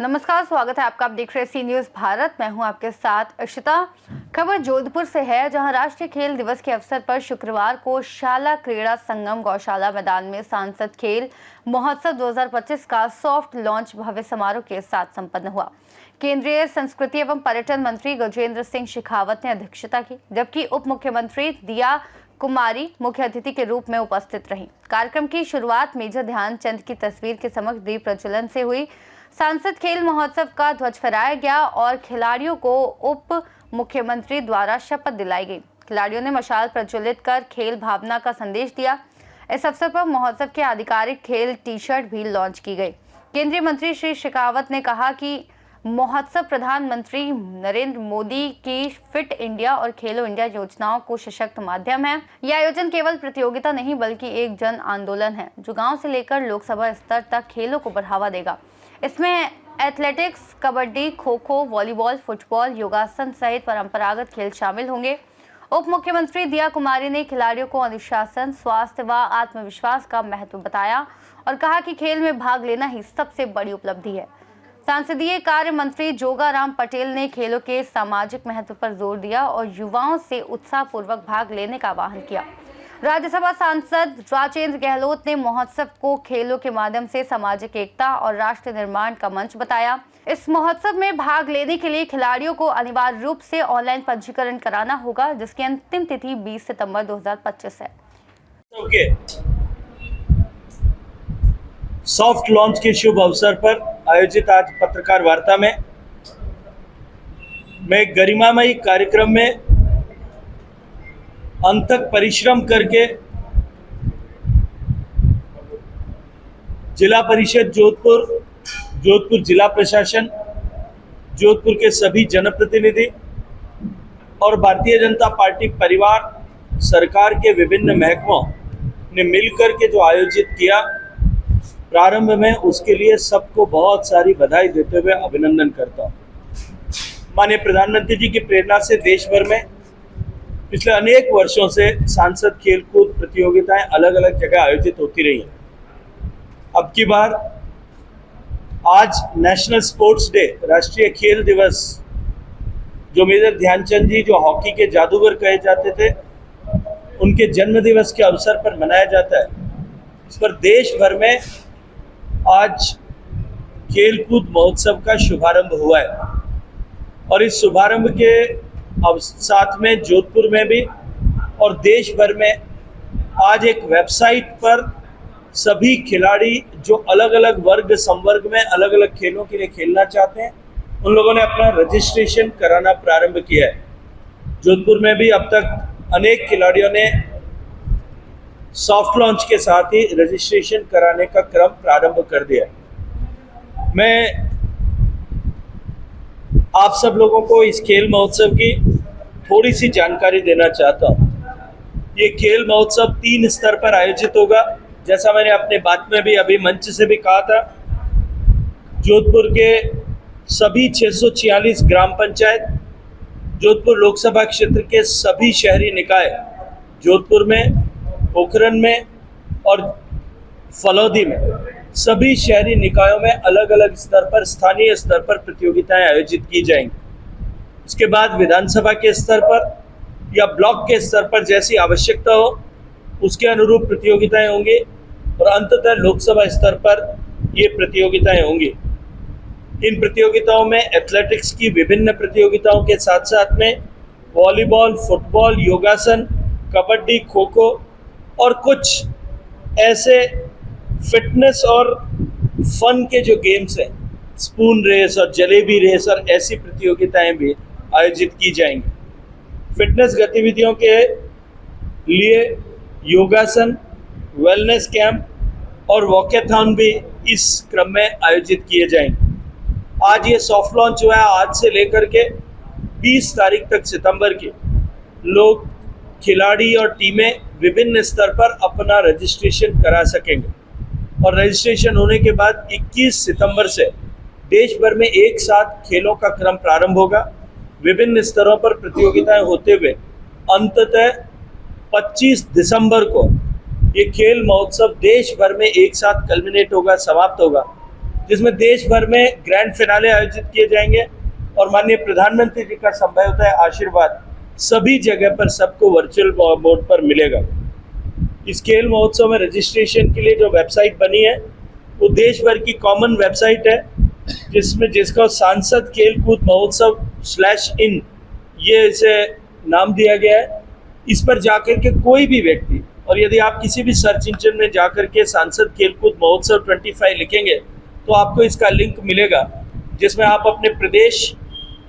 नमस्कार, स्वागत है आपका। आप देख रहे हैं सी न्यूज भारत। मैं हूं आपके साथ अक्षिता। खबर जोधपुर से है, जहां राष्ट्रीय खेल दिवस के अवसर पर शुक्रवार को शाला क्रीड़ा संगम गौशाला मैदान में सांसद खेल महोत्सव 2025 का सॉफ्ट लॉन्च भव्य समारोह के साथ संपन्न हुआ। केंद्रीय संस्कृति एवं पर्यटन मंत्री गजेंद्र सिंह शेखावत ने अध्यक्षता की, जबकि उप मुख्यमंत्री दिया कुमारी मुख्य अतिथि के रूप में उपस्थित रहीं। कार्यक्रम की शुरुआत मेजर ध्यानचंद की तस्वीर के समक्ष दीप प्रज्वलन से हुई। सांसद खेल महोत्सव का ध्वज फहराया गया और खिलाड़ियों को उप मुख्यमंत्री द्वारा शपथ दिलाई गई। खिलाड़ियों ने मशाल प्रज्वलित कर खेल भावना का संदेश दिया। इस अवसर पर महोत्सव के आधिकारिक खेल टी शर्ट भी लॉन्च की गई। केंद्रीय मंत्री श्री शेखावत ने कहा कि महोत्सव प्रधानमंत्री नरेंद्र मोदी की फिट इंडिया और खेलो इंडिया योजनाओं को सशक्त माध्यम है। यह आयोजन केवल प्रतियोगिता नहीं बल्कि एक जन आंदोलन है, जो गांव से लेकर लोकसभा स्तर तक खेलों को बढ़ावा देगा। इसमें athletics, kabaddi, kho kho, volleyball, football, योगासन सहित परंपरागत खेल शामिल होंगे। उप मुख्यमंत्री दिया कुमारी ने खिलाड़ियों को अनुशासन, स्वास्थ्य व आत्मविश्वास का महत्व बताया और कहा कि खेल में भाग लेना ही सबसे बड़ी उपलब्धि है। संसदीय कार्य मंत्री जोगाराम पटेल ने खेलों के सामाजिक महत्व पर जोर दिया और युवाओं से उत्साहपूर्वक भाग लेने का आह्वान किया। राज्यसभा सांसद राजेंद्र गहलोत ने महोत्सव को खेलों के माध्यम से सामाजिक एकता और राष्ट्र निर्माण का मंच बताया। इस महोत्सव में भाग लेने के लिए खिलाड़ियों को अनिवार्य रूप से ऑनलाइन पंजीकरण कराना होगा, जिसकी अंतिम तिथि 20 सितंबर 2025 है। सॉफ्ट लॉन्च के शुभ अवसर पर आयोजित आज पत्रकार वार्ता में मैं गरिमामयी कार्यक्रम में अथक परिश्रम करके जिला परिषद जोधपुर जिला प्रशासन, जोधपुर के सभी जनप्रतिनिधि और भारतीय जनता पार्टी परिवार, सरकार के विभिन्न महकमों ने मिलकर के जो आयोजित किया प्रारंभ में, उसके लिए सबको बहुत सारी बधाई देते हुए अभिनंदन करता हूँ। माननीय प्रधानमंत्री जी की प्रेरणा से देश भर में पिछले अनेक वर्षों से सांसद खेलकूद प्रतियोगिताएं अलग अलग जगह आयोजित होती रही हैं। अब की बार आज नेशनल स्पोर्ट्स डे, राष्ट्रीय खेल दिवस, जो मेजर ध्यानचंद जी जो हॉकी के जादूगर कहे जाते थे, उनके जन्म दिवस के अवसर पर मनाया जाता है। इस पर देश भर में आज खेलकूद महोत्सव का शुभारंभ हुआ है और इस शुभारंभ के अब साथ में जोधपुर में भी और देश भर में आज एक वेबसाइट पर सभी खिलाड़ी जो अलग अलग वर्ग संवर्ग में अलग अलग खेलों के लिए खेलना चाहते हैं, उन लोगों ने अपना रजिस्ट्रेशन कराना प्रारंभ किया है। जोधपुर में भी अब तक अनेक खिलाड़ियों ने सॉफ्ट लॉन्च के साथ ही रजिस्ट्रेशन कराने का क्रम प्रारंभ कर दिया है। मैं आप सब लोगों को इस खेल महोत्सव की थोड़ी सी जानकारी देना चाहता हूँ। ये खेल महोत्सव 3 स्तर पर आयोजित होगा। जैसा मैंने अपने बात में भी अभी मंच से भी कहा था, जोधपुर के सभी 646 ग्राम पंचायत, जोधपुर लोकसभा क्षेत्र के सभी शहरी निकाय, जोधपुर में, पोखरन में और फलौदी में, सभी शहरी निकायों में अलग अलग स्तर पर, स्थानीय स्तर पर प्रतियोगिताएं आयोजित की जाएंगी। उसके बाद विधानसभा के स्तर पर या ब्लॉक के स्तर पर जैसी आवश्यकता हो उसके अनुरूप प्रतियोगिताएं होंगी और अंततः लोकसभा स्तर पर ये प्रतियोगिताएं होंगी। इन प्रतियोगिताओं में एथलेटिक्स की विभिन्न प्रतियोगिताओं के साथ साथ में वॉलीबॉल, फुटबॉल, योगासन, कबड्डी, खो खो और कुछ ऐसे फिटनेस और फन के जो गेम्स हैं, स्पून रेस और जलेबी रेस और ऐसी प्रतियोगिताएं भी आयोजित की जाएंगी। फिटनेस गतिविधियों के लिए योगासन, वेलनेस कैंप और वॉकेथॉन भी इस क्रम में आयोजित किए जाएंगे। आज ये सॉफ्ट लॉन्च हुआ है। आज से लेकर के 20 तारीख तक सितंबर की लोग, खिलाड़ी और टीमें विभिन्न स्तर पर अपना रजिस्ट्रेशन करा सकेंगे और रजिस्ट्रेशन होने के बाद 21 सितंबर से देश भर में एक साथ खेलों का क्रम प्रारंभ होगा। विभिन्न स्तरों पर प्रतियोगिताएं होते हुए अंततः 25 दिसंबर को ये खेल महोत्सव देश भर में एक साथ कल्मिनेट होगा, समाप्त होगा, जिसमें देश भर में ग्रैंड फिनाले आयोजित किए जाएंगे और माननीय प्रधानमंत्री जी का संभवतः आशीर्वाद सभी जगह पर सबको वर्चुअल मोड पर मिलेगा। इस खेल महोत्सव में रजिस्ट्रेशन के लिए जो वेबसाइट बनी है वो देश भर की कॉमन वेबसाइट है, जिसका सांसद खेल कूद महोत्सव /in ये इसे नाम दिया गया है। इस पर जाकर के कोई भी व्यक्ति, और यदि आप किसी भी सर्च इंजन में जाकर के सांसद खेलकूद महोत्सव 25 लिखेंगे तो आपको इसका लिंक मिलेगा, जिसमें आप अपने प्रदेश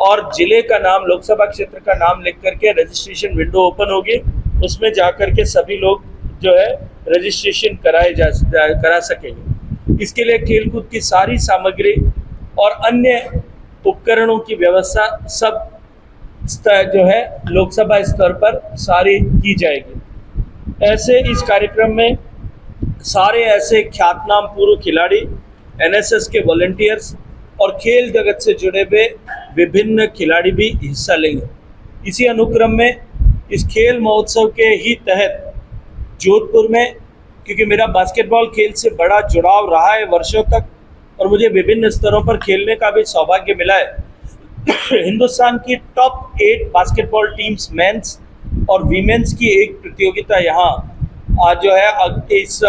और जिले का नाम, लोकसभा क्षेत्र का नाम लिख करके रजिस्ट्रेशन विंडो ओपन होगी, उसमें जाकर के सभी लोग जो है रजिस्ट्रेशन करा सकेंगे। इसके लिए खेलकूद की सारी सामग्री और अन्य उपकरणों की व्यवस्था सब जो है लोकसभा स्तर पर सारी की जाएगी। ऐसे इस कार्यक्रम में सारे ऐसे ख्यातनाम पूर्व खिलाड़ी, एनएसएस के वॉलंटियर्स और खेल जगत से जुड़े हुए विभिन्न खिलाड़ी भी हिस्सा लेंगे। इसी अनुक्रम में इस खेल महोत्सव के ही तहत जोधपुर में, क्योंकि मेरा बास्केटबॉल खेल से बड़ा जुड़ाव रहा है वर्षों तक और मुझे विभिन्न स्तरों पर खेलने का भी सौभाग्य मिला है, हिंदुस्तान की टॉप 8 बास्केटबॉल टीम्स मेंस और वीमेंस की एक प्रतियोगिता यहाँ आज जो है इस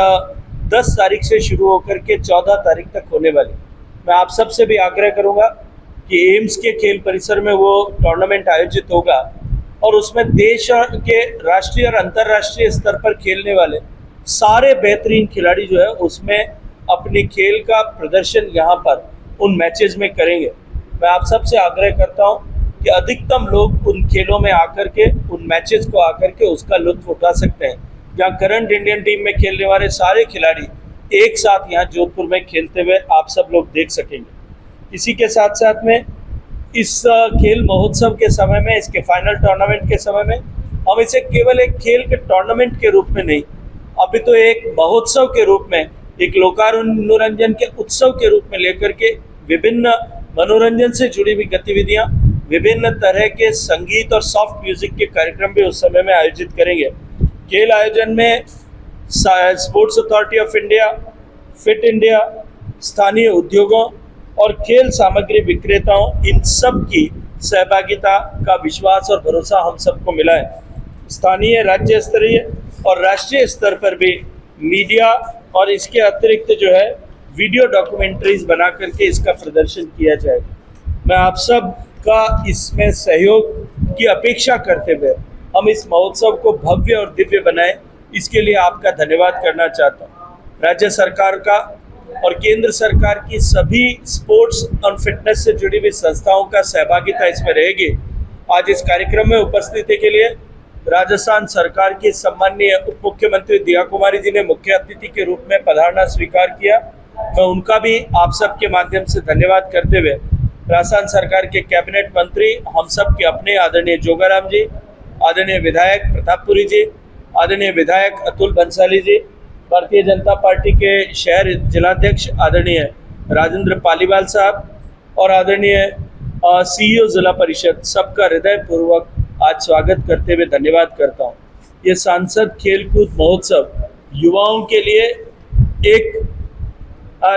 10 तारीख से शुरू होकर के 14 तारीख तक होने वाली। मैं आप सबसे भी आग्रह करूँगा कि एम्स के खेल परिसर में वो टूर्नामेंट आयोजित होगा और उसमें देश के राष्ट्रीय और अंतर्राष्ट्रीय स्तर पर खेलने वाले सारे बेहतरीन खिलाड़ी जो है उसमें अपने खेल का प्रदर्शन यहाँ पर उन मैचेस में करेंगे। मैं आप सबसे आग्रह करता हूँ कि अधिकतम लोग उन खेलों में आकर के, उन मैचेस को आकर के उसका लुत्फ उठा सकते हैं, जहाँ करंट इंडियन टीम में खेलने वाले सारे खिलाड़ी एक साथ यहाँ जोधपुर में खेलते हुए आप सब लोग देख सकेंगे। इसी के साथ साथ में इस खेल महोत्सव के समय में, इसके फाइनल टूर्नामेंट के समय में हम इसे केवल एक खेल के टूर्नामेंट के रूप में नहीं, अभी तो एक महोत्सव के रूप में, एक लोकानुरंजन के उत्सव के रूप में लेकर के विभिन्न मनोरंजन से जुड़ी हुई गतिविधियां, विभिन्न तरह के संगीत और सॉफ्ट म्यूजिक के कार्यक्रम भी उस समय में आयोजित करेंगे। खेल आयोजन में sports authority of India, fit India, स्थानीय उद्योगों और खेल सामग्री विक्रेताओं, इन सब की सहभागिता का विश्वास और भरोसा हम सबको मिला है। स्थानीय, राज्य स्तरीय और राष्ट्रीय स्तर पर भी मीडिया और इसके अतिरिक्त जो है वीडियो डॉक्यूमेंट्रीज बना करके इसका प्रदर्शन किया जाएगा। मैं आप सब का इसमें सहयोग की अपेक्षा करते हुए हम इस महोत्सव को भव्य और दिव्य बनाएं, इसके लिए आपका धन्यवाद करना चाहता हूँ। राज्य सरकार का और केंद्र सरकार की सभी स्पोर्ट्स और फिटनेस से जुड़ी हुई संस्थाओं का सहभागिता इसमें रहेगी। आज इस कार्यक्रम में उपस्थिति के लिए राजस्थान सरकार की सम्माननीय उप मुख्यमंत्री दिया कुमारी जी ने मुख्य अतिथि के रूप में पधारना स्वीकार किया। मैं उनका भी आप सबके माध्यम से धन्यवाद करते हुए राजस्थान सरकार के कैबिनेट मंत्री, हम सब के अपने आदरणीय जोगाराम जी, आदरणीय विधायक प्रतापपुरी जी, आदरणीय विधायक अतुल बंसाली जी, भारतीय जनता पार्टी के शहर जिलाध्यक्ष आदरणीय राजेंद्र पालीवाल साहब और आदरणीय CEO जिला परिषद, सबका हृदय पूर्वक आज स्वागत करते हुए धन्यवाद करता हूँ। ये सांसद खेलकूद महोत्सव युवाओं के लिए एक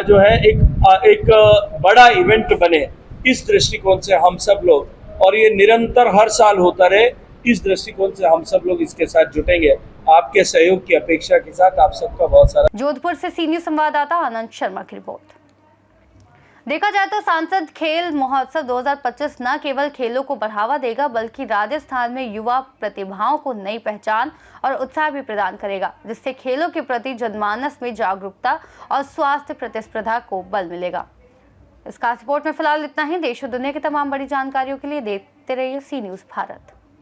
जो है एक बड़ा इवेंट बने, इस दृष्टिकोण से हम सब लोग, और ये निरंतर हर साल होता रहे, इस दृष्टिकोण से हम सब लोग इसके साथ जुटेंगे। आपके सहयोग की अपेक्षा के साथ आप सबका बहुत सारा। जोधपुर से सीनियर संवाददाता आनंद शर्मा की रिपोर्ट। देखा जाए तो सांसद खेल महोत्सव 2025 न केवल खेलों को बढ़ावा देगा बल्कि राजस्थान में युवा प्रतिभाओं को नई पहचान और उत्साह भी प्रदान करेगा, जिससे खेलों के प्रति जनमानस में जागरूकता और स्वास्थ्य प्रतिस्पर्धा को बल मिलेगा। इस खास रिपोर्ट में फिलहाल इतना ही। देश और दुनिया की तमाम बड़ी जानकारियों के लिए देखते रहिए सी न्यूज़ भारत।